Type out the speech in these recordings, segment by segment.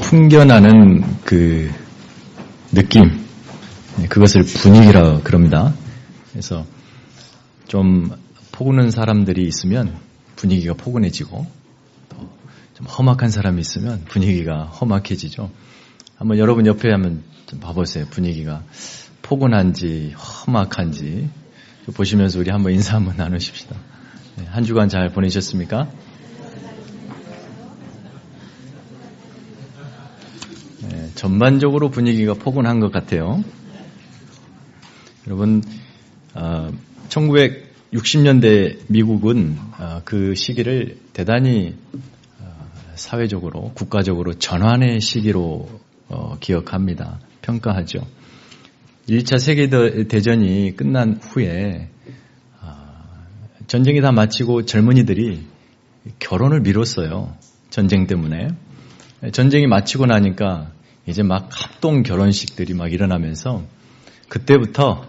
풍겨나는 그 느낌, 그것을 분위기라 그럽니다. 그래서 좀 포근한 사람들이 있으면 분위기가 포근해지고, 또 좀 험악한 사람이 있으면 분위기가 험악해지죠. 한번 여러분 옆에 한번 좀 봐보세요. 분위기가 포근한지 험악한지 보시면서 우리 한번 인사 한번 나누십시다. 한 주간 잘 보내셨습니까? 전반적으로 분위기가 포근한 것 같아요. 여러분, 1960년대 미국은 그 시기를 대단히 사회적으로, 국가적으로 전환의 시기로 기억합니다. 평가하죠. 1차 세계대전이 끝난 후에 전쟁이 다 마치고 젊은이들이 결혼을 미뤘어요. 전쟁 때문에. 전쟁이 마치고 나니까 이제 막 합동 결혼식들이 막 일어나면서 그때부터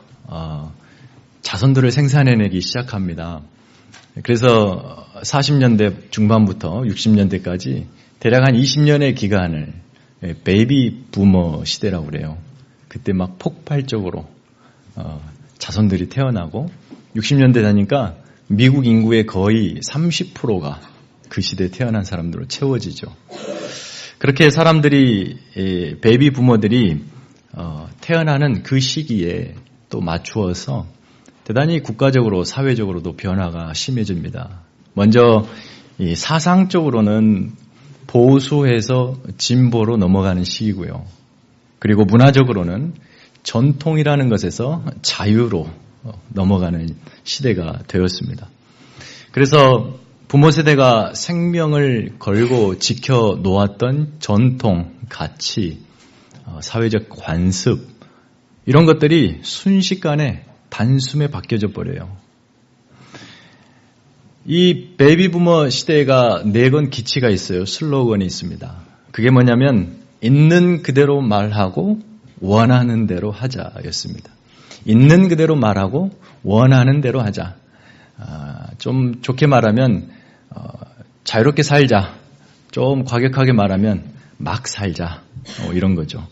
자손들을 생산해내기 시작합니다. 그래서 40년대 중반부터 60년대까지 대략 한 20년의 기간을 베이비 부머 시대라고 그래요. 그때 막 폭발적으로 자손들이 태어나고 60년대 되니까 미국 인구의 거의 30%가 그 시대에 태어난 사람들로 채워지죠. 그렇게 사람들이 베이비 부머들이 태어나는 그 시기에 또 맞추어서 대단히 국가적으로 사회적으로도 변화가 심해집니다. 먼저 이 사상적으로는 보수에서 진보로 넘어가는 시기고요. 그리고 문화적으로는 전통이라는 것에서 자유로 넘어가는 시대가 되었습니다. 그래서 부모 세대가 생명을 걸고 지켜놓았던 전통, 가치, 사회적 관습 이런 것들이 순식간에 단숨에 바뀌어져 버려요. 이 베이비 부머 시대가 내건 기치가 있어요. 슬로건이 있습니다. 그게 뭐냐면 있는 그대로 말하고 원하는 대로 하자였습니다. 있는 그대로 말하고 원하는 대로 하자. 좀 좋게 말하면 자유롭게 살자. 좀 과격하게 말하면 막 살자. 이런 거죠.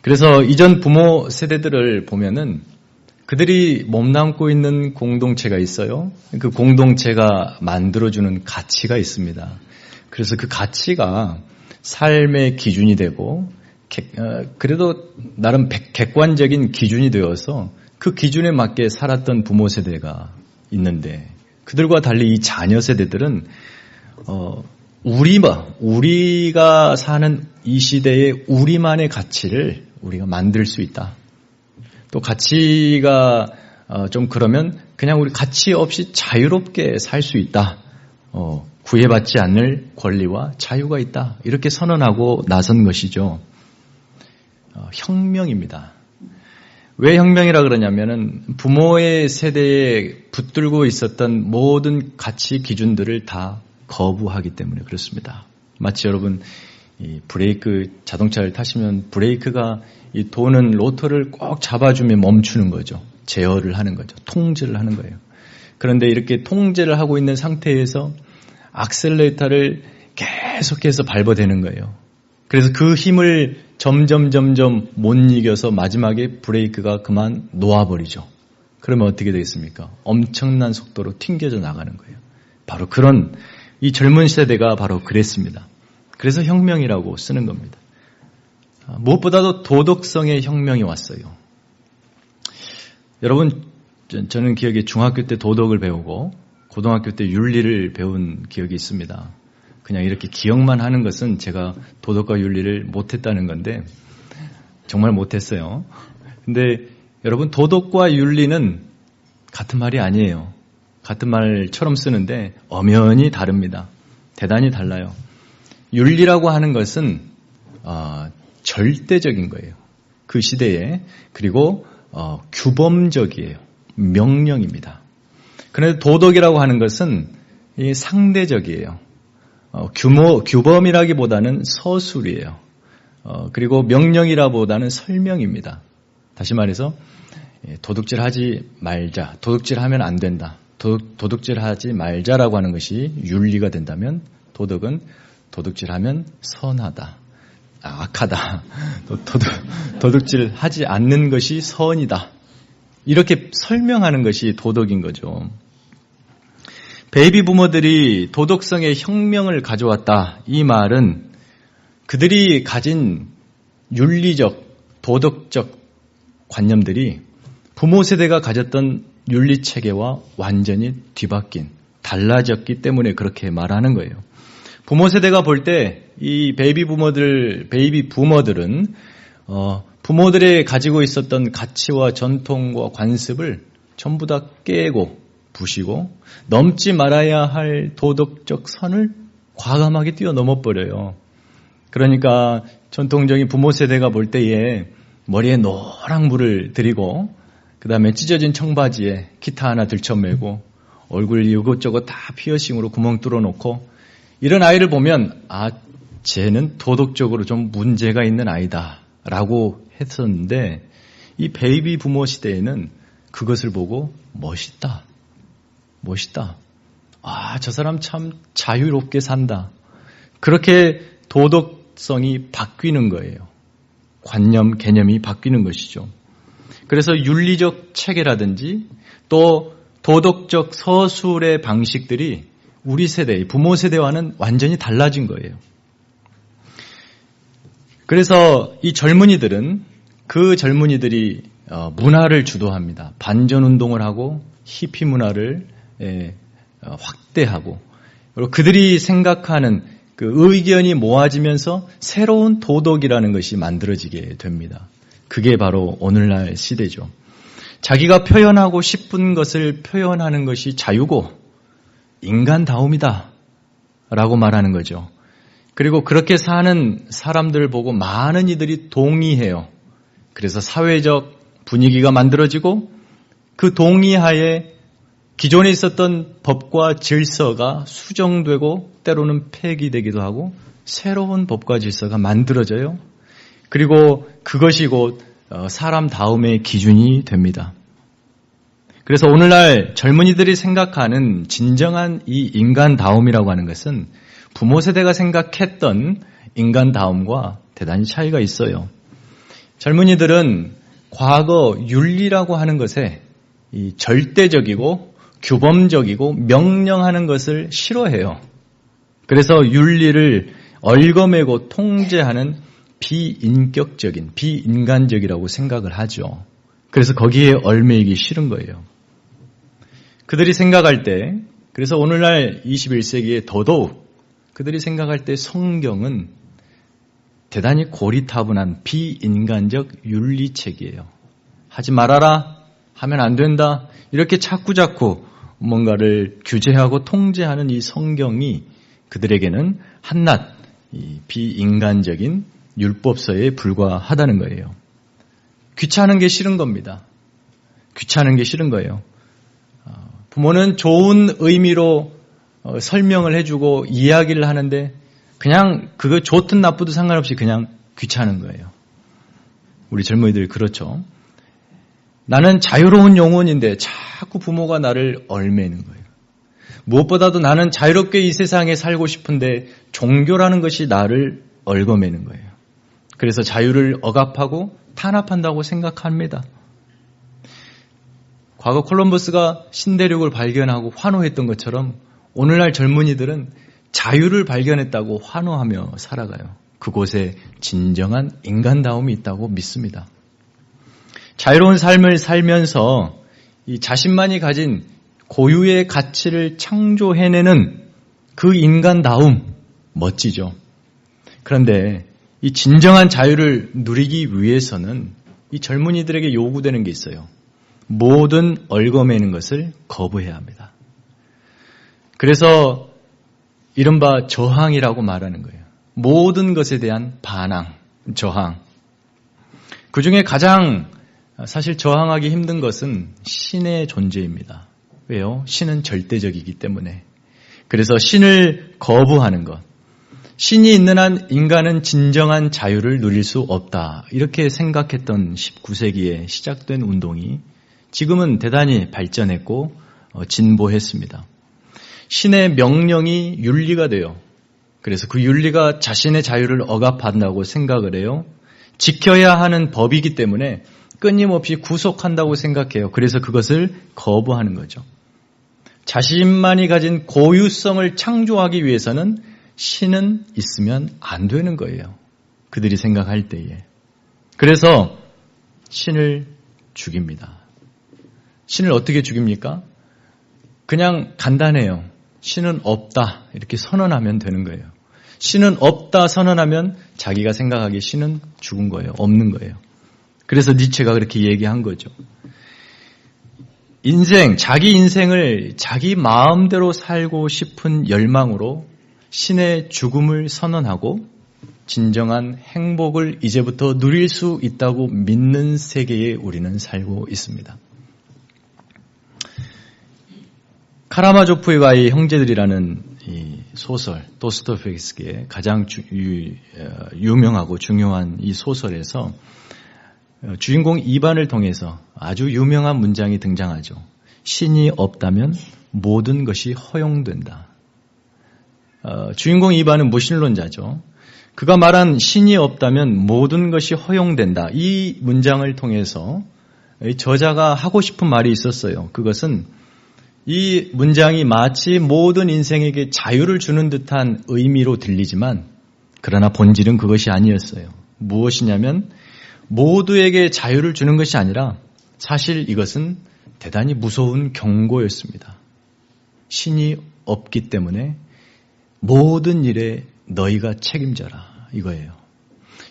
그래서 이전 부모 세대들을 보면은 그들이 몸담고 있는 공동체가 있어요. 그 공동체가 만들어주는 가치가 있습니다. 그래서 그 가치가 삶의 기준이 되고 그래도 나름 객관적인 기준이 되어서 그 기준에 맞게 살았던 부모 세대가 있는데 그들과 달리 이 자녀 세대들은 우리가 사는 이 시대의 우리만의 가치를 우리가 만들 수 있다. 또 가치가 좀 그러면 그냥 우리 가치 없이 자유롭게 살 수 있다. 구애받지 않을 권리와 자유가 있다. 이렇게 선언하고 나선 것이죠. 혁명입니다. 왜 혁명이라 그러냐면은 부모의 세대에 붙들고 있었던 모든 가치 기준들을 다 거부하기 때문에 그렇습니다. 마치 여러분 이 브레이크 자동차를 타시면 브레이크가 이 도는 로터를 꼭 잡아주면 멈추는 거죠. 제어를 하는 거죠. 통제를 하는 거예요. 그런데 이렇게 통제를 하고 있는 상태에서 악셀레이터를 계속해서 밟아대는 거예요. 그래서 그 힘을 점점 못 이겨서 마지막에 브레이크가 그만 놓아버리죠. 그러면 어떻게 되겠습니까? 엄청난 속도로 튕겨져 나가는 거예요. 바로 그런 이 젊은 세대가 바로 그랬습니다. 그래서 혁명이라고 쓰는 겁니다. 무엇보다도 도덕성의 혁명이 왔어요. 여러분, 저는 기억에 중학교 때 도덕을 배우고 고등학교 때 윤리를 배운 기억이 있습니다. 그냥 이렇게 기억만 하는 것은 제가 도덕과 윤리를 못했다는 건데 정말 못했어요. 근데 여러분 도덕과 윤리는 같은 말이 아니에요. 같은 말처럼 쓰는데 엄연히 다릅니다. 대단히 달라요. 윤리라고 하는 것은 절대적인 거예요. 그 시대에. 그리고 규범적이에요. 명령입니다. 그런데 도덕이라고 하는 것은 상대적이에요. 규범이라기보다는 서술이에요. 그리고 명령이라기보다는 설명입니다. 다시 말해서 도둑질하지 말자. 도둑질하면 안 된다. 도둑질하지 말자라고 하는 것이 윤리가 된다면 도덕은 도둑질하면 선하다. 악하다. 도둑질 하지 않는 것이 선이다. 이렇게 설명하는 것이 도덕인 거죠. 베이비 부모들이 도덕성의 혁명을 가져왔다. 이 말은 그들이 가진 윤리적, 도덕적 관념들이 부모 세대가 가졌던 윤리 체계와 완전히 뒤바뀐, 달라졌기 때문에 그렇게 말하는 거예요. 부모 세대가 볼 때 이 베이비 부모들은 부모들이 가지고 있었던 가치와 전통과 관습을 전부 다 깨고 부시고 넘지 말아야 할 도덕적 선을 과감하게 뛰어넘어 버려요. 그러니까 전통적인 부모 세대가 볼 때에 머리에 노랑물을 들이고 그 다음에 찢어진 청바지에 기타 하나 들쳐매고 얼굴 이것저것 다 피어싱으로 구멍 뚫어놓고 이런 아이를 보면 쟤는 도덕적으로 좀 문제가 있는 아이다 라고 했었는데 이 베이비 부모 시대에는 그것을 보고 멋있다. 저 사람 참 자유롭게 산다. 그렇게 도덕성이 바뀌는 거예요. 관념, 개념이 바뀌는 것이죠. 그래서 윤리적 체계라든지 또 도덕적 서술의 방식들이 우리 세대, 부모 세대와는 완전히 달라진 거예요. 그래서 이 젊은이들은 그 젊은이들이 문화를 주도합니다. 반전운동을 하고 히피 문화를 확대하고 그리고 그들이 생각하는 그 의견이 모아지면서 새로운 도덕이라는 것이 만들어지게 됩니다. 그게 바로 오늘날 시대죠. 자기가 표현하고 싶은 것을 표현하는 것이 자유고 인간다움이다 라고 말하는 거죠. 그리고 그렇게 사는 사람들을 보고 많은 이들이 동의해요. 그래서 사회적 분위기가 만들어지고 그 동의하에 기존에 있었던 법과 질서가 수정되고 때로는 폐기되기도 하고 새로운 법과 질서가 만들어져요. 그리고 그것이 곧 사람다움의 기준이 됩니다. 그래서 오늘날 젊은이들이 생각하는 진정한 이 인간다움이라고 하는 것은 부모 세대가 생각했던 인간다움과 대단히 차이가 있어요. 젊은이들은 과거 윤리라고 하는 것에 이 절대적이고 규범적이고 명령하는 것을 싫어해요. 그래서 윤리를 얽어매고 통제하는 비인격적인, 비인간적이라고 생각을 하죠. 그래서 거기에 얽매이기 싫은 거예요. 그들이 생각할 때, 그래서 오늘날 21세기에 더더욱 그들이 생각할 때 성경은 대단히 고리타분한 비인간적 윤리책이에요. 하지 말아라, 하면 안 된다, 이렇게 자꾸자꾸 뭔가를 규제하고 통제하는 이 성경이 그들에게는 한낱 비인간적인 율법서에 불과하다는 거예요. 귀찮은 게 싫은 겁니다. 귀찮은 게 싫은 거예요. 부모는 좋은 의미로 설명을 해주고 이야기를 하는데 그냥 그거 좋든 나쁘든 상관없이 그냥 귀찮은 거예요. 우리 젊은이들 그렇죠. 나는 자유로운 영혼인데 자꾸 부모가 나를 얽매이는 거예요. 무엇보다도 나는 자유롭게 이 세상에 살고 싶은데 종교라는 것이 나를 얽어매는 거예요. 그래서 자유를 억압하고 탄압한다고 생각합니다. 과거 콜럼버스가 신대륙을 발견하고 환호했던 것처럼 오늘날 젊은이들은 자유를 발견했다고 환호하며 살아가요. 그곳에 진정한 인간다움이 있다고 믿습니다. 자유로운 삶을 살면서 이 자신만이 가진 고유의 가치를 창조해내는 그 인간다움 멋지죠. 그런데 이 진정한 자유를 누리기 위해서는 이 젊은이들에게 요구되는 게 있어요. 모든 얽어매는 것을 거부해야 합니다. 그래서 이른바 저항이라고 말하는 거예요. 모든 것에 대한 반항, 저항. 그 중에 가장 사실 저항하기 힘든 것은 신의 존재입니다. 왜요? 신은 절대적이기 때문에. 그래서 신을 거부하는 것. 신이 있는 한 인간은 진정한 자유를 누릴 수 없다. 이렇게 생각했던 19세기에 시작된 운동이 지금은 대단히 발전했고 진보했습니다. 신의 명령이 윤리가 돼요. 그래서 그 윤리가 자신의 자유를 억압한다고 생각을 해요. 지켜야 하는 법이기 때문에 끊임없이 구속한다고 생각해요. 그래서 그것을 거부하는 거죠. 자신만이 가진 고유성을 창조하기 위해서는 신은 있으면 안 되는 거예요. 그들이 생각할 때에. 그래서 신을 죽입니다. 신을 어떻게 죽입니까? 그냥 간단해요. 신은 없다 이렇게 선언하면 되는 거예요. 신은 없다 선언하면 자기가 생각하기에 신은 죽은 거예요. 없는 거예요. 그래서 니체가 그렇게 얘기한 거죠. 자기 인생을 자기 마음대로 살고 싶은 열망으로 신의 죽음을 선언하고 진정한 행복을 이제부터 누릴 수 있다고 믿는 세계에 우리는 살고 있습니다. 카라마조프와의 형제들이라는 이 소설, 도스토옙스키의 가장 유명하고 중요한 이 소설에서 주인공 이반을 통해서 아주 유명한 문장이 등장하죠. 신이 없다면 모든 것이 허용된다. 주인공 이반은 무신론자죠. 그가 말한 신이 없다면 모든 것이 허용된다. 이 문장을 통해서 저자가 하고 싶은 말이 있었어요. 그것은 이 문장이 마치 모든 인생에게 자유를 주는 듯한 의미로 들리지만 그러나 본질은 그것이 아니었어요. 무엇이냐면 모두에게 자유를 주는 것이 아니라 사실 이것은 대단히 무서운 경고였습니다. 신이 없기 때문에 모든 일에 너희가 책임져라 이거예요.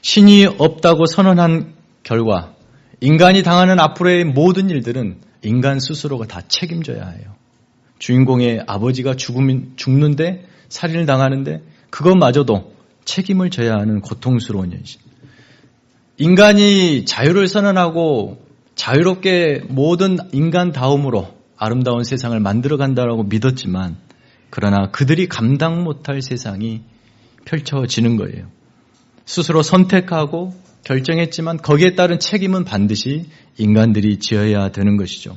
신이 없다고 선언한 결과 인간이 당하는 앞으로의 모든 일들은 인간 스스로가 다 책임져야 해요. 주인공의 아버지가 죽는데 살인을 당하는데 그것마저도 책임을 져야 하는 고통스러운 현실. 인간이 자유를 선언하고 자유롭게 모든 인간다움으로 아름다운 세상을 만들어간다고 믿었지만 그러나 그들이 감당 못할 세상이 펼쳐지는 거예요. 스스로 선택하고 결정했지만 거기에 따른 책임은 반드시 인간들이 지어야 되는 것이죠.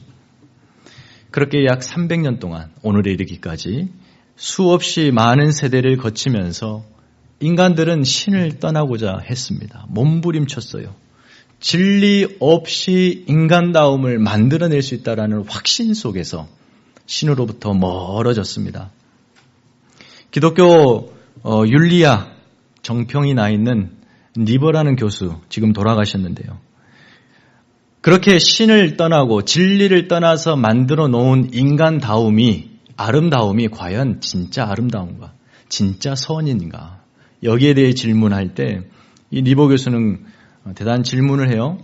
그렇게 약 300년 동안 오늘에 이르기까지 수없이 많은 세대를 거치면서 인간들은 신을 떠나고자 했습니다. 몸부림쳤어요. 진리 없이 인간다움을 만들어낼 수 있다는 확신 속에서 신으로부터 멀어졌습니다. 기독교 윤리학 정평이 나 있는 니버라는 교수, 지금 돌아가셨는데요. 그렇게 신을 떠나고 진리를 떠나서 만들어 놓은 인간다움이, 아름다움이 과연 진짜 아름다움과 진짜 선인가? 여기에 대해 질문할 때 이 니버 교수는 대단한 질문을 해요.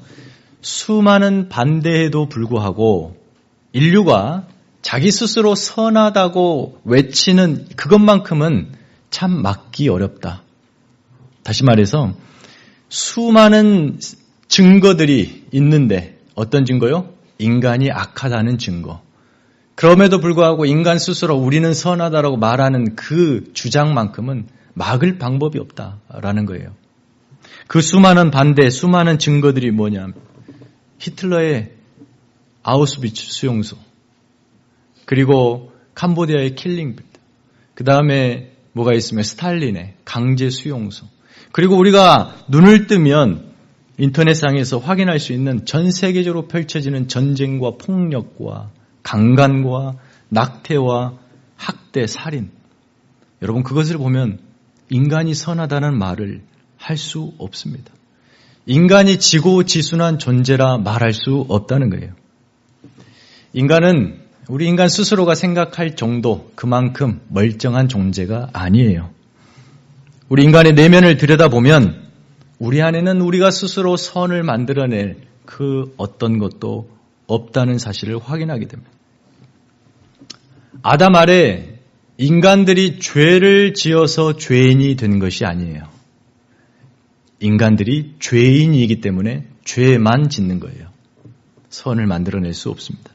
수많은 반대에도 불구하고 인류가 자기 스스로 선하다고 외치는 그것만큼은 참 막기 어렵다. 다시 말해서 수많은 증거들이 있는데 어떤 증거요? 인간이 악하다는 증거. 그럼에도 불구하고 인간 스스로 우리는 선하다라고 말하는 그 주장만큼은 막을 방법이 없다라는 거예요. 그 수많은 반대, 수많은 증거들이 뭐냐? 히틀러의 아우슈비츠 수용소, 그리고 캄보디아의 킬링필드, 그 다음에 뭐가 있으면 스탈린의 강제 수용소, 그리고 우리가 눈을 뜨면 인터넷상에서 확인할 수 있는 전 세계적으로 펼쳐지는 전쟁과 폭력과 강간과 낙태와 학대, 살인. 여러분 그것을 보면 인간이 선하다는 말을 할 수 없습니다. 인간이 지고지순한 존재라 말할 수 없다는 거예요. 인간은 우리 인간 스스로가 생각할 정도 그만큼 멀쩡한 존재가 아니에요. 우리 인간의 내면을 들여다보면 우리 안에는 우리가 스스로 선을 만들어낼 그 어떤 것도 없다는 사실을 확인하게 됩니다. 아담 아래 인간들이 죄를 지어서 죄인이 된 것이 아니에요. 인간들이 죄인이기 때문에 죄만 짓는 거예요. 선을 만들어낼 수 없습니다.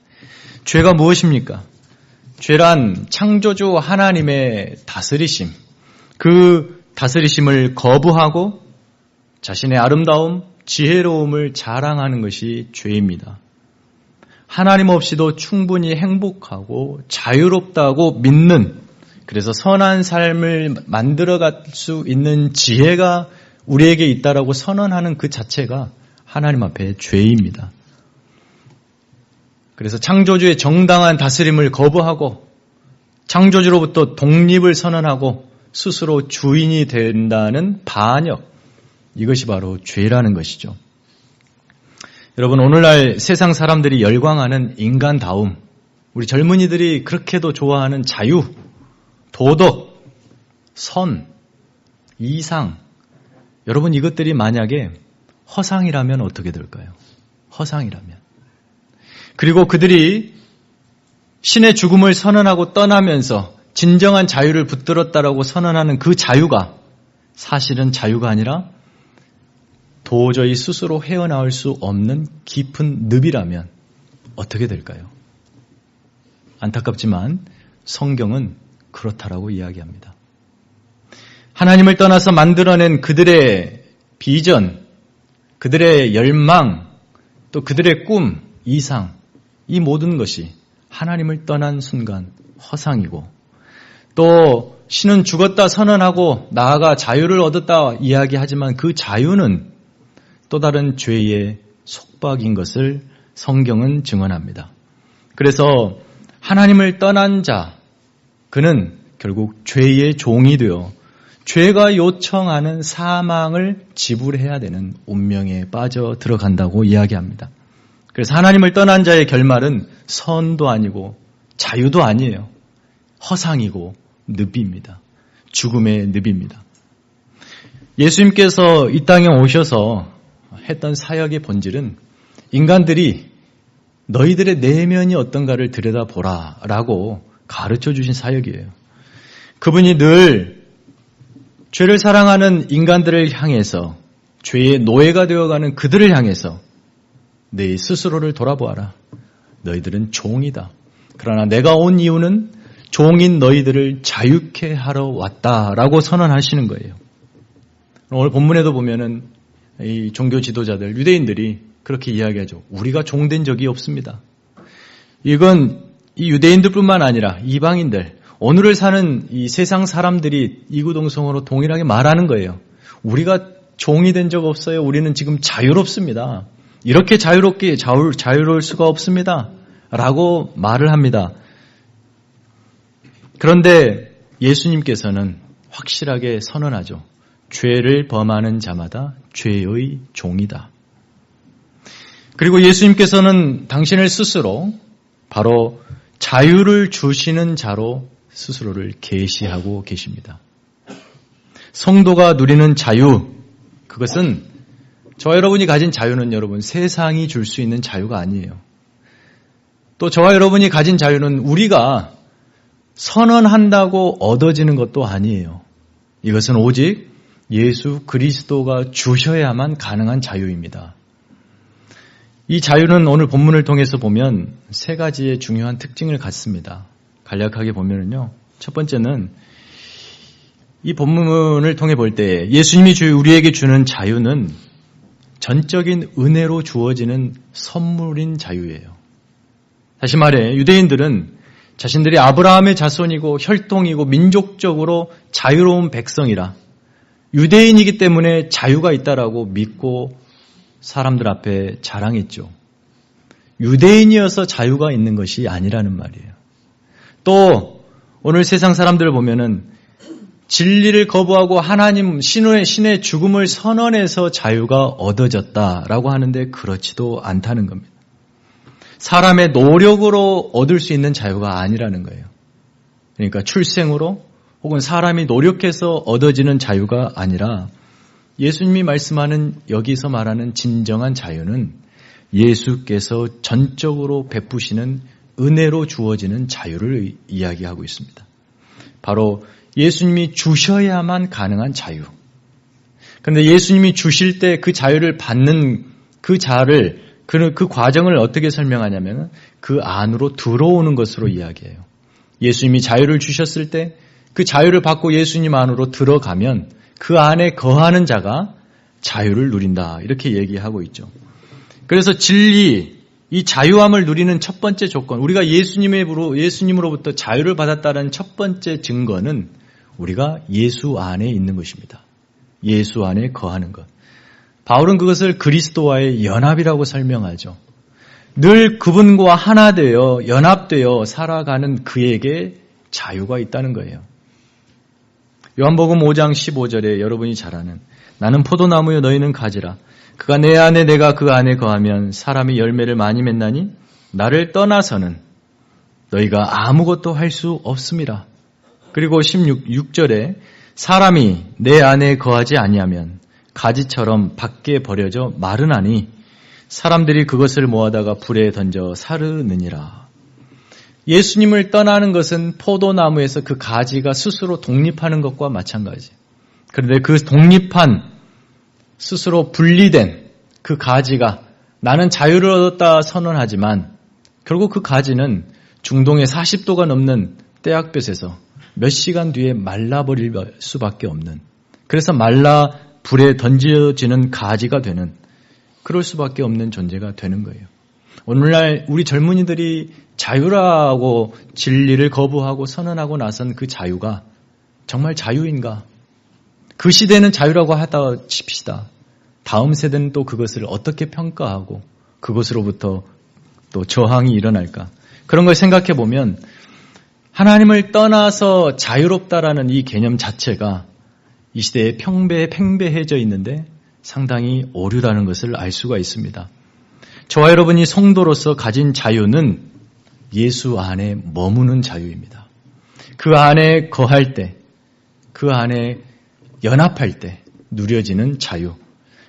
죄가 무엇입니까? 죄란 창조주 하나님의 다스리심, 그 다스리심을 거부하고 자신의 아름다움, 지혜로움을 자랑하는 것이 죄입니다. 하나님 없이도 충분히 행복하고 자유롭다고 믿는 그래서 선한 삶을 만들어갈 수 있는 지혜가 우리에게 있다라고 선언하는 그 자체가 하나님 앞에 죄입니다. 그래서 창조주의 정당한 다스림을 거부하고 창조주로부터 독립을 선언하고 스스로 주인이 된다는 반역, 이것이 바로 죄라는 것이죠. 여러분, 오늘날 세상 사람들이 열광하는 인간다움, 우리 젊은이들이 그렇게도 좋아하는 자유, 도덕, 선, 이상, 여러분 이것들이 만약에 허상이라면 어떻게 될까요? 허상이라면. 그리고 그들이 신의 죽음을 선언하고 떠나면서 진정한 자유를 붙들었다라고 선언하는 그 자유가 사실은 자유가 아니라 도저히 스스로 헤어나올 수 없는 깊은 늪이라면 어떻게 될까요? 안타깝지만 성경은 그렇다라고 이야기합니다. 하나님을 떠나서 만들어낸 그들의 비전, 그들의 열망, 또 그들의 꿈, 이상, 이 모든 것이 하나님을 떠난 순간 허상이고, 또 신은 죽었다 선언하고 나아가 자유를 얻었다 이야기하지만 그 자유는 또 다른 죄의 속박인 것을 성경은 증언합니다. 그래서 하나님을 떠난 자, 그는 결국 죄의 종이 되어 죄가 요청하는 사망을 지불해야 되는 운명에 빠져 들어간다고 이야기합니다. 그래서 하나님을 떠난 자의 결말은 선도 아니고 자유도 아니에요. 허상이고 늪입니다. 죽음의 늪입니다. 예수님께서 이 땅에 오셔서 했던 사역의 본질은 인간들이 너희들의 내면이 어떤가를 들여다보라 라고 가르쳐 주신 사역이에요. 그분이 늘 죄를 사랑하는 인간들을 향해서 죄의 노예가 되어가는 그들을 향해서 네 스스로를 돌아보아라. 너희들은 종이다. 그러나 내가 온 이유는 종인 너희들을 자유케 하러 왔다라고 선언하시는 거예요. 오늘 본문에도 보면은 이 종교 지도자들, 유대인들이 그렇게 이야기하죠. 우리가 종된 적이 없습니다. 이건 이 유대인들뿐만 아니라 이방인들, 오늘을 사는 이 세상 사람들이 이구동성으로 동일하게 말하는 거예요. 우리가 종이 된 적 없어요. 우리는 지금 자유롭습니다. 이렇게 자유로울 수가 없습니다. 라고 말을 합니다. 그런데 예수님께서는 확실하게 선언하죠. 죄를 범하는 자마다 죄의 종이다. 그리고 예수님께서는 당신을 스스로 바로 자유를 주시는 자로 스스로를 계시하고 계십니다. 성도가 누리는 자유, 그것은 저와 여러분이 가진 자유는 여러분 세상이 줄 수 있는 자유가 아니에요. 또 저와 여러분이 가진 자유는 우리가 선언한다고 얻어지는 것도 아니에요. 이것은 오직 예수 그리스도가 주셔야만 가능한 자유입니다. 이 자유는 오늘 본문을 통해서 보면 세 가지의 중요한 특징을 갖습니다. 간략하게 보면은요. 첫 번째는 이 본문을 통해 볼 때 예수님이 우리에게 주는 자유는 전적인 은혜로 주어지는 선물인 자유예요. 다시 말해 유대인들은 자신들이 아브라함의 자손이고 혈통이고 민족적으로 자유로운 백성이라 유대인이기 때문에 자유가 있다라고 믿고 사람들 앞에 자랑했죠. 유대인이어서 자유가 있는 것이 아니라는 말이에요. 또 오늘 세상 사람들을 보면은 진리를 거부하고 하나님 신의 죽음을 선언해서 자유가 얻어졌다라고 하는데 그렇지도 않다는 겁니다. 사람의 노력으로 얻을 수 있는 자유가 아니라는 거예요. 그러니까 출생으로 혹은 사람이 노력해서 얻어지는 자유가 아니라 예수님이 말씀하는 여기서 말하는 진정한 자유는 예수께서 전적으로 베푸시는 은혜로 주어지는 자유를 이야기하고 있습니다. 바로 예수님이 주셔야만 가능한 자유. 그런데 예수님이 주실 때 그 자유를 받는 그 과정을 어떻게 설명하냐면 그 안으로 들어오는 것으로 이야기해요. 예수님이 자유를 주셨을 때 그 자유를 받고 예수님 안으로 들어가면 그 안에 거하는 자가 자유를 누린다. 이렇게 얘기하고 있죠. 그래서 진리, 이 자유함을 누리는 첫 번째 조건, 우리가 예수님으로부터 자유를 받았다는 첫 번째 증거는 우리가 예수 안에 있는 것입니다. 예수 안에 거하는 것. 바울은 그것을 그리스도와의 연합이라고 설명하죠. 늘 그분과 하나 되어 연합되어 살아가는 그에게 자유가 있다는 거예요. 요한복음 5장 15절에 여러분이 잘 아는 나는 포도나무요 너희는 가지라. 그가 내 안에 내가 그 안에 거하면 사람이 열매를 많이 맺나니 나를 떠나서는 너희가 아무것도 할 수 없음이라. 그리고 16절에 사람이 내 안에 거하지 아니하면 가지처럼 밖에 버려져 마르나니 사람들이 그것을 모아다가 불에 던져 사르느니라. 예수님을 떠나는 것은 포도나무에서 그 가지가 스스로 독립하는 것과 마찬가지. 그런데 그 독립한 스스로 분리된 그 가지가 나는 자유를 얻었다 선언하지만 결국 그 가지는 중동의 40도가 넘는 떼약볕에서 몇 시간 뒤에 말라버릴 수밖에 없는, 그래서 말라 불에 던져지는 가지가 되는, 그럴 수밖에 없는 존재가 되는 거예요. 오늘날 우리 젊은이들이 자유라고 진리를 거부하고 선언하고 나선 그 자유가 정말 자유인가? 그 시대는 자유라고 하다 칩시다. 다음 세대는 또 그것을 어떻게 평가하고 그것으로부터 또 저항이 일어날까? 그런 걸 생각해 보면 하나님을 떠나서 자유롭다라는 이 개념 자체가 이 시대에 팽배해져 있는데 상당히 오류라는 것을 알 수가 있습니다. 저와 여러분이 성도로서 가진 자유는 예수 안에 머무는 자유입니다. 그 안에 거할 때, 그 안에 연합할 때 누려지는 자유.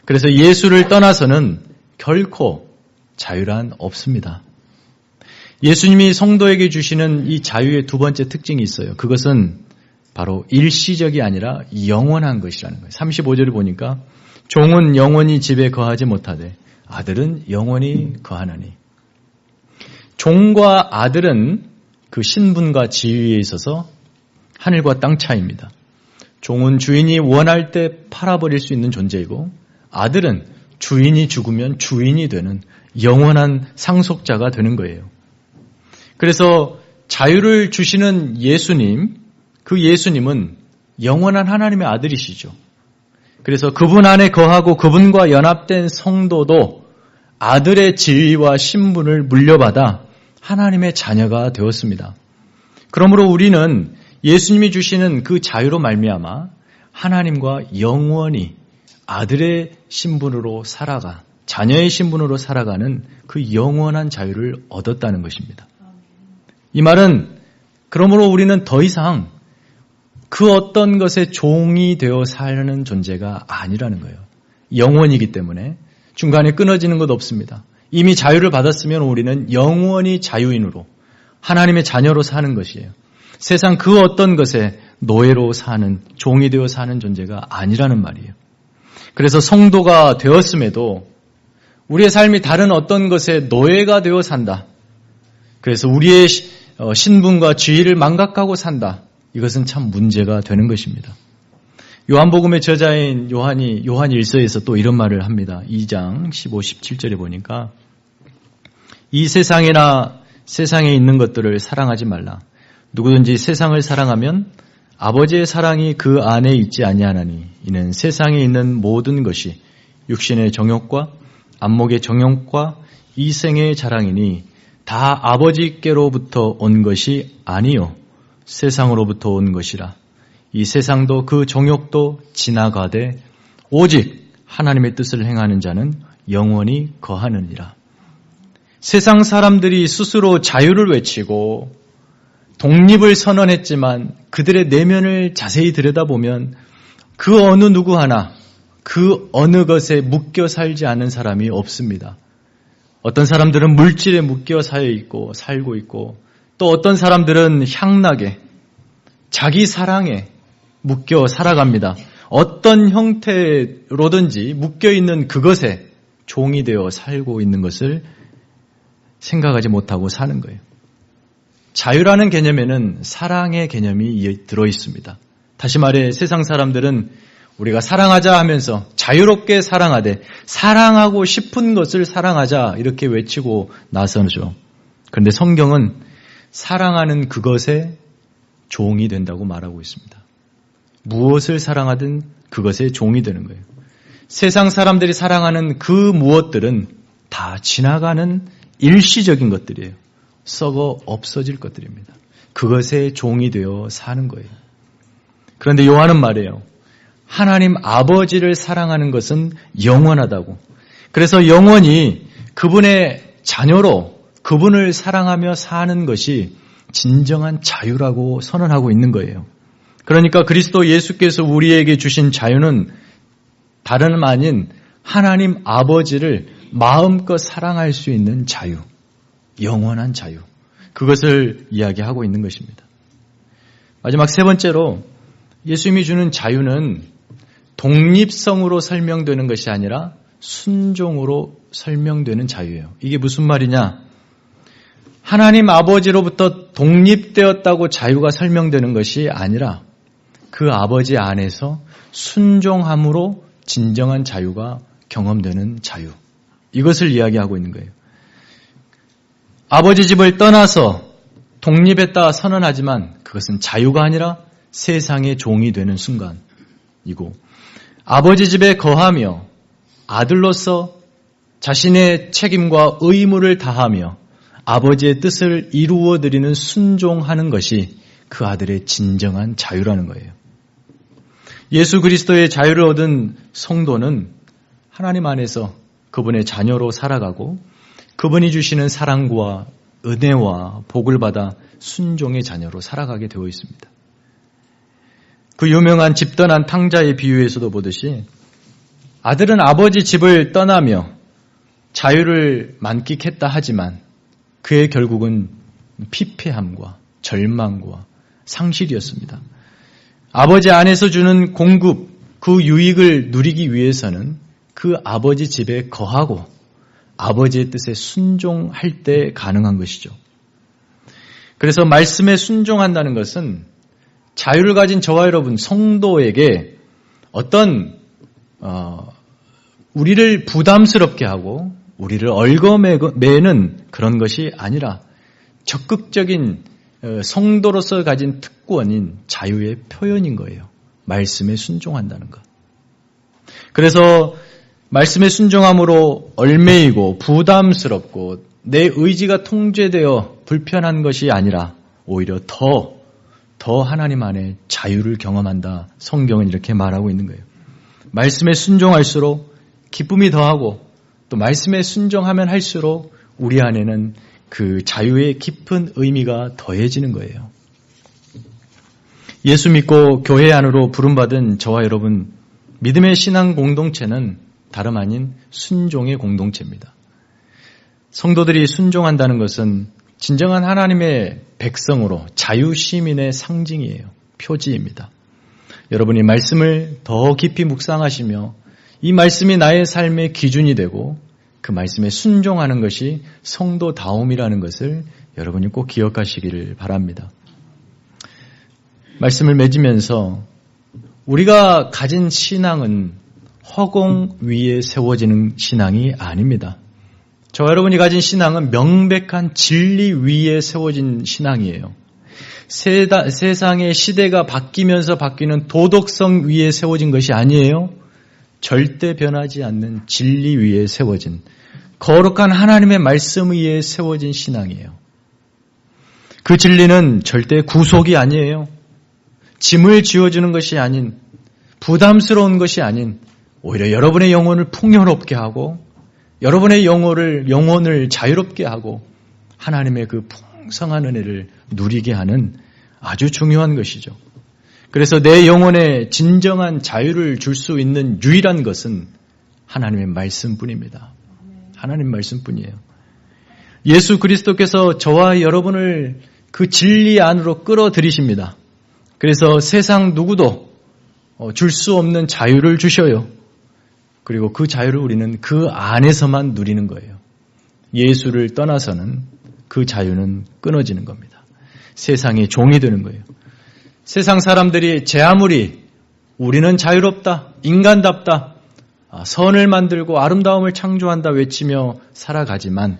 그래서 예수를 떠나서는 결코 자유란 없습니다. 예수님이 성도에게 주시는 이 자유의 두 번째 특징이 있어요. 그것은 바로 일시적이 아니라 영원한 것이라는 거예요. 35절을 보니까 종은 영원히 집에 거하지 못하되 아들은 영원히 거하나니. 종과 아들은 그 신분과 지위에 있어서 하늘과 땅 차이입니다. 종은 주인이 원할 때 팔아버릴 수 있는 존재이고 아들은 주인이 죽으면 주인이 되는 영원한 상속자가 되는 거예요. 그래서 자유를 주시는 예수님, 그 예수님은 영원한 하나님의 아들이시죠. 그래서 그분 안에 거하고 그분과 연합된 성도도 아들의 지위와 신분을 물려받아 하나님의 자녀가 되었습니다. 그러므로 우리는 예수님이 주시는 그 자유로 말미암아 하나님과 영원히 아들의 신분으로 살아가, 자녀의 신분으로 살아가는 그 영원한 자유를 얻었다는 것입니다. 이 말은 그러므로 우리는 더 이상 그 어떤 것에 종이 되어 사는 존재가 아니라는 거예요. 영원이기 때문에 중간에 끊어지는 것 없습니다. 이미 자유를 받았으면 우리는 영원히 자유인으로 하나님의 자녀로 사는 것이에요. 세상 그 어떤 것에 노예로 사는, 종이 되어 사는 존재가 아니라는 말이에요. 그래서 성도가 되었음에도 우리의 삶이 다른 어떤 것에 노예가 되어 산다. 그래서 우리의 신분과 지위를 망각하고 산다. 이것은 참 문제가 되는 것입니다. 요한복음의 저자인 요한 1서에서 또 이런 말을 합니다. 2장 15, 17절에 보니까 이 세상이나 세상에 있는 것들을 사랑하지 말라. 누구든지 세상을 사랑하면 아버지의 사랑이 그 안에 있지 아니하나니 이는 세상에 있는 모든 것이 육신의 정욕과 안목의 정욕과 이생의 자랑이니 다 아버지께로부터 온 것이 아니요 세상으로부터 온 것이라. 이 세상도 그 정욕도 지나가되 오직 하나님의 뜻을 행하는 자는 영원히 거하느니라. 세상 사람들이 스스로 자유를 외치고 독립을 선언했지만 그들의 내면을 자세히 들여다보면 그 어느 누구 하나 그 어느 것에 묶여 살지 않은 사람이 없습니다. 어떤 사람들은 물질에 묶여 살고 있고 또 어떤 사람들은 향락에 자기 사랑에 묶여 살아갑니다. 어떤 형태로든지 묶여있는 그것에 종이 되어 살고 있는 것을 생각하지 못하고 사는 거예요. 자유라는 개념에는 사랑의 개념이 들어있습니다. 다시 말해 세상 사람들은 우리가 사랑하자 하면서 자유롭게 사랑하되 사랑하고 싶은 것을 사랑하자 이렇게 외치고 나서죠. 그런데 성경은 사랑하는 그것에 종이 된다고 말하고 있습니다. 무엇을 사랑하든 그것의 종이 되는 거예요. 세상 사람들이 사랑하는 그 무엇들은 다 지나가는 일시적인 것들이에요. 썩어 없어질 것들입니다. 그것의 종이 되어 사는 거예요. 그런데 요한은 말해요. 하나님 아버지를 사랑하는 것은 영원하다고. 그래서 영원히 그분의 자녀로 그분을 사랑하며 사는 것이 진정한 자유라고 선언하고 있는 거예요. 그러니까 그리스도 예수께서 우리에게 주신 자유는 다름 아닌 하나님 아버지를 마음껏 사랑할 수 있는 자유, 영원한 자유. 그것을 이야기하고 있는 것입니다. 마지막 세 번째로 예수님이 주는 자유는 독립성으로 설명되는 것이 아니라 순종으로 설명되는 자유예요. 이게 무슨 말이냐? 하나님 아버지로부터 독립되었다고 자유가 설명되는 것이 아니라 그 아버지 안에서 순종함으로 진정한 자유가 경험되는 자유. 이것을 이야기하고 있는 거예요. 아버지 집을 떠나서 독립했다 선언하지만 그것은 자유가 아니라 세상의 종이 되는 순간이고, 아버지 집에 거하며 아들로서 자신의 책임과 의무를 다하며 아버지의 뜻을 이루어드리는 순종하는 것이 그 아들의 진정한 자유라는 거예요. 예수 그리스도의 자유를 얻은 성도는 하나님 안에서 그분의 자녀로 살아가고 그분이 주시는 사랑과 은혜와 복을 받아 순종의 자녀로 살아가게 되어 있습니다. 그 유명한 집 떠난 탕자의 비유에서도 보듯이 아들은 아버지 집을 떠나며 자유를 만끽했다 하지만 그의 결국은 피폐함과 절망과 상실이었습니다. 아버지 안에서 주는 공급, 그 유익을 누리기 위해서는 그 아버지 집에 거하고 아버지의 뜻에 순종할 때 가능한 것이죠. 그래서 말씀에 순종한다는 것은 자유를 가진 저와 여러분 성도에게 어떤 우리를 부담스럽게 하고 우리를 얽어매는 그런 것이 아니라 적극적인 성도로서 가진 특권인 자유의 표현인 거예요. 말씀에 순종한다는 것. 그래서 말씀에 순종함으로 얽매이고 부담스럽고 내 의지가 통제되어 불편한 것이 아니라 오히려 더 하나님 안에 자유를 경험한다. 성경은 이렇게 말하고 있는 거예요. 말씀에 순종할수록 기쁨이 더하고 또 말씀에 순종하면 할수록 우리 안에는 그 자유의 깊은 의미가 더해지는 거예요. 예수 믿고 교회 안으로 부름받은 저와 여러분, 믿음의 신앙 공동체는 다름 아닌 순종의 공동체입니다. 성도들이 순종한다는 것은 진정한 하나님의 백성으로 자유시민의 상징이에요. 표지입니다. 여러분이 말씀을 더 깊이 묵상하시며 이 말씀이 나의 삶의 기준이 되고 그 말씀에 순종하는 것이 성도다움이라는 것을 여러분이 꼭 기억하시기를 바랍니다. 말씀을 맺으면서 우리가 가진 신앙은 허공 위에 세워지는 신앙이 아닙니다. 저와 여러분이 가진 신앙은 명백한 진리 위에 세워진 신앙이에요. 세상의 시대가 바뀌면서 바뀌는 도덕성 위에 세워진 것이 아니에요. 절대 변하지 않는 진리 위에 세워진 거룩한 하나님의 말씀 위에 세워진 신앙이에요. 그 진리는 절대 구속이 아니에요. 짐을 지어주는 것이 아닌, 부담스러운 것이 아닌, 오히려 여러분의 영혼을 풍요롭게 하고 여러분의 영혼을 자유롭게 하고 하나님의 그 풍성한 은혜를 누리게 하는 아주 중요한 것이죠. 그래서 내 영혼에 진정한 자유를 줄 수 있는 유일한 것은 하나님의 말씀뿐입니다. 하나님 말씀뿐이에요. 예수 그리스도께서 저와 여러분을 그 진리 안으로 끌어들이십니다. 그래서 세상 누구도 줄 수 없는 자유를 주셔요. 그리고 그 자유를 우리는 그 안에서만 누리는 거예요. 예수를 떠나서는 그 자유는 끊어지는 겁니다. 세상의 종이 되는 거예요. 세상 사람들이 제 아무리 우리는 자유롭다, 인간답다, 선을 만들고 아름다움을 창조한다 외치며 살아가지만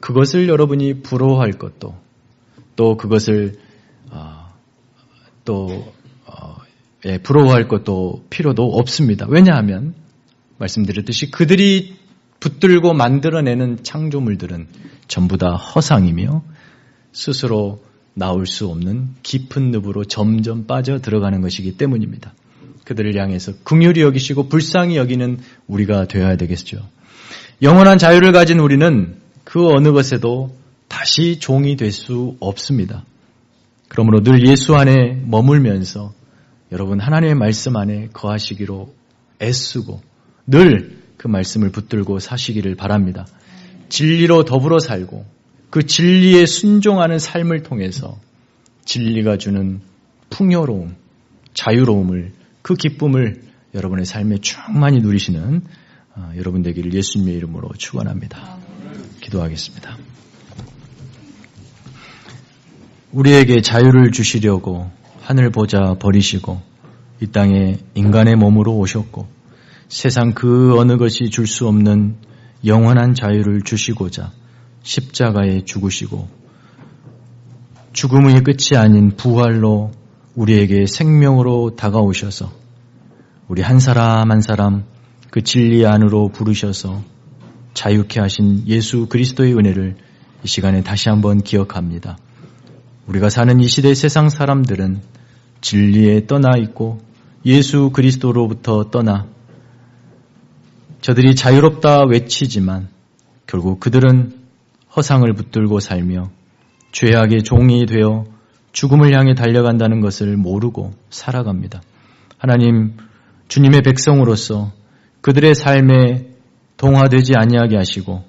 그것을 여러분이 부러워할 것도 또 그것을 부러워할 것도 필요도 없습니다. 왜냐하면 말씀드렸듯이 그들이 붙들고 만들어내는 창조물들은 전부 다 허상이며 스스로 나올 수 없는 깊은 늪으로 점점 빠져 들어가는 것이기 때문입니다. 그들을 향해서 긍휼히 여기시고 불쌍히 여기는 우리가 되어야 되겠죠. 영원한 자유를 가진 우리는 그 어느 것에도 다시 종이 될 수 없습니다. 그러므로 늘 예수 안에 머물면서 여러분 하나님의 말씀 안에 거하시기로 애쓰고 늘 그 말씀을 붙들고 사시기를 바랍니다. 진리로 더불어 살고 그 진리에 순종하는 삶을 통해서 진리가 주는 풍요로움, 자유로움을 그 기쁨을 여러분의 삶에 충만히 누리시는 여러분 되기를 예수님의 이름으로 축원합니다. 기도하겠습니다. 우리에게 자유를 주시려고 하늘 보좌 버리시고 이 땅에 인간의 몸으로 오셨고 세상 그 어느 것이 줄 수 없는 영원한 자유를 주시고자 십자가에 죽으시고 죽음의 끝이 아닌 부활로 우리에게 생명으로 다가오셔서 우리 한 사람 한 사람 그 진리 안으로 부르셔서 자유케 하신 예수 그리스도의 은혜를 이 시간에 다시 한번 기억합니다. 우리가 사는 이 시대 세상 사람들은 진리에 떠나 있고 예수 그리스도로부터 떠나 저들이 자유롭다 외치지만 결국 그들은 허상을 붙들고 살며 죄악의 종이 되어 죽음을 향해 달려간다는 것을 모르고 살아갑니다. 하나님, 주님의 백성으로서 그들의 삶에 동화되지 아니하게 하시고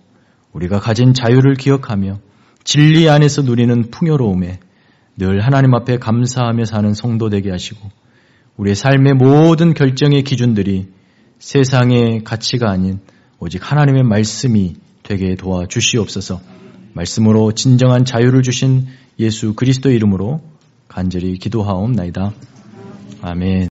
우리가 가진 자유를 기억하며 진리 안에서 누리는 풍요로움에 늘 하나님 앞에 감사하며 사는 성도 되게 하시고 우리의 삶의 모든 결정의 기준들이 세상의 가치가 아닌 오직 하나님의 말씀이 되게 도와주시옵소서. 말씀으로 진정한 자유를 주신 예수 그리스도의 이름으로 간절히 기도하옵나이다. 아멘.